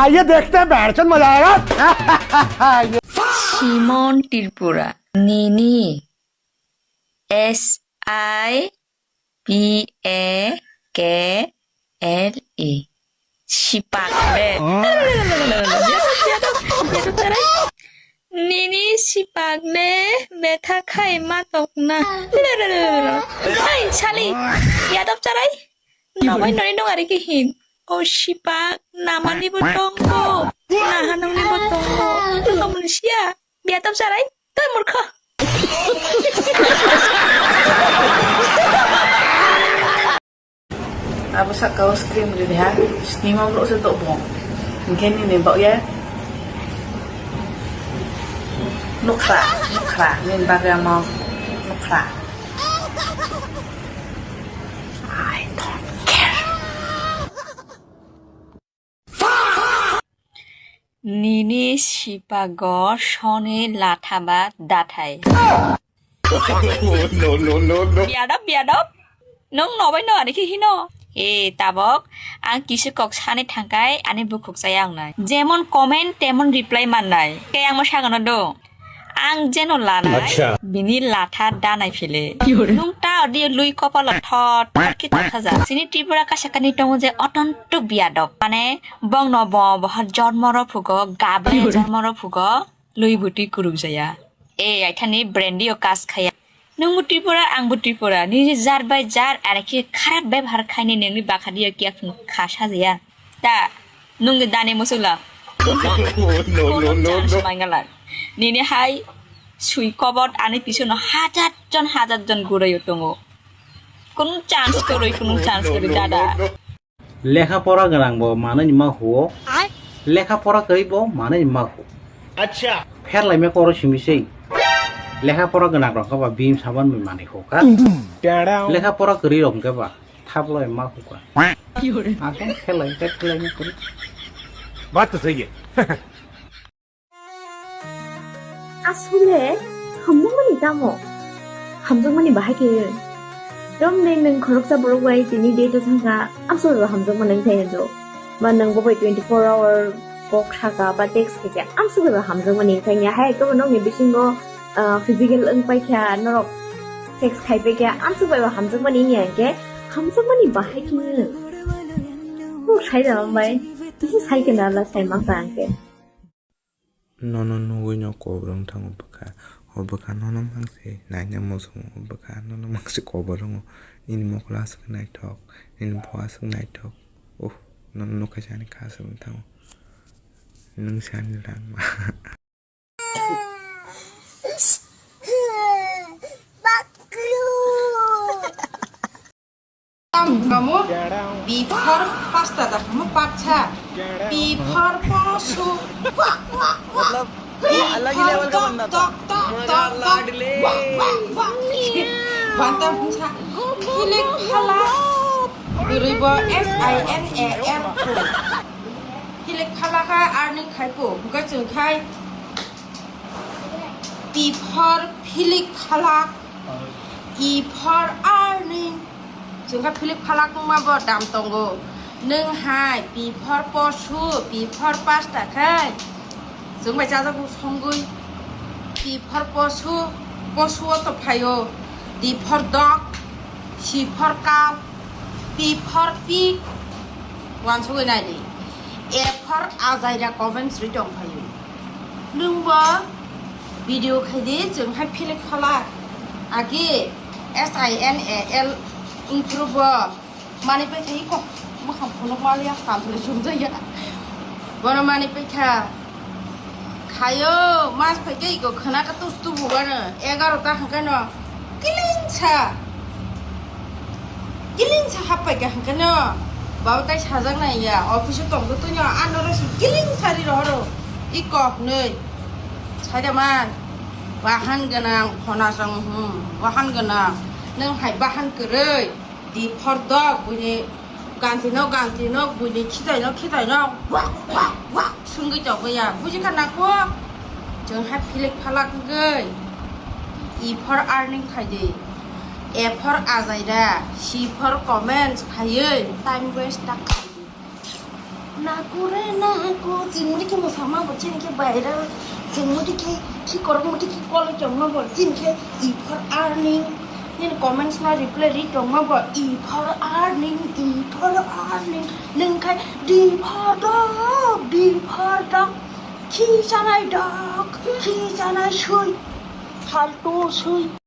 आइए देखते हैं बैठचंद मजा आएगा সিমন ত্রিপুরা নিনি SIPAKLE সিপাকলে নিনি সিপাকলে ব্যথা খাই মাতক না এই শালি ইয়াদব চারাই নবাই ননি dong ari kihin oh sipak namani botongko nahanamni botongko tunggu manusia biadab sarai tuh murka Apa sak kau skrim dia dah, sini mau lu setok bong. Mungkin ini bau ya. Nukra, ni bagai mau nukra. I don't care. নিনি সিপাগর সনে লাঠাবা দাঠাই biadab nong nobai no ani hino tabok ang kisi kok sane thangkai ani bukuk sayang nai jemon comment temon reply mannai ke ang masagano do ang jeno lanai bini latha danai phile nung ta odi lui kopal thot ki thaja sini tripura kasakani tong je otonto biadab mane bong no bo jormoro phugo gabe jormoro phugo lui buti kuruk jaya aithani brandy o kas khaya nung Tripura ang Tripura ni jar by jar areki kharap ব্যবহার খাইনি nengni bakadiya ki apun khasa jaya ta nung dane musula no mangala nini hai sui kobot ani pisono hajar jon gurai tongo কোন chance করি দাদা লেখাপড়া গরাংবো মানে নিমা হুও লেখাপড়া করিবো মানে নিমা হু আচ্ছা ফেরলাইমে করো সিমিসেই লেখাপড়া গোনাं रखबा बिम साबान माने होका লেখাপড়া করি রংকেবা थाबलय मा होका आके खेलाय करी बात तो सही है আসলে হামজমানি দামো হামজমানি বাহাকে রম নেং নং খরকসা বড়বাই তিনি ডেটো থাকা আসলে হামজমান নং থাইনো বা নং ববাই 24 hour bok থাকা বা টেক্সট থেকে আসলে হামজমানি থাইয়া হাই তো নং নি বিসিঙ্গো physical ang pai kya norok sex khai pe kya am su bai ba hamjang mani nya ke hamjang mani ba hai ki no sai da mai this sai ke na la sai ma tang ke no we no ko brong thang baka no mang se na nya mo so baka no mang se ko brong in mo class night talk in boas night talk oh no ka jani ka sa thang nung san lang ma kamu before pasta dah kamu paksa before posu मतलब अलग ही level का बंदा था मजा लाडले बंदा पूछा किलिक फला रिबो SINAL किलिक फला का आर्निंग खाई पो बुका जों खाई before kilik फला E for earning जोंहा फिलिप फालाक माबो दाम दंगो नों हाय बिफर पशु बिफर पास थाखाय जों बाय जाजागु संगै बिफर पशु तो फायो D for dog C for cow P for pig वान सगै नायदि ए फर आजायरा कमेन्ट्रि दं फायो नोंबो भिडिअ खायदि जोंहा फिलिप फालाक आगे SINAL improve mani pe thai ko ma kham phonok ma lia kam thule jum jai ya bono mani pe kha khayo mas pe ke ko khana ka tu stu bu na 11 ta hang ka no kiling cha hapai ka hang ka no ba tai sajang nai ya office tong tu nya anoro si kiling sari ro iko nei saida man bahan ganang phona sang bahan ganang nang hai bahan kerei di pordok bunyi ganti no bunyi kita no wak sungguh jauh ya bunyi kan aku jangan hai pilih palak gay E for earning khayi A for azaida C for comments khayi time waste tak khayi नाकुरे नाकु जिमुटी के मुसामा बच्चे के बाहर जिमुटी के की करमुटी की call जमा बर जिनके ई फॉर अर्निंग ने कमेंट्स ना रिप्लाई री जमा बर ई फॉर अर्निंग नोंखाय डी फॉर डॉग खी जानाय सुई फालतु सुई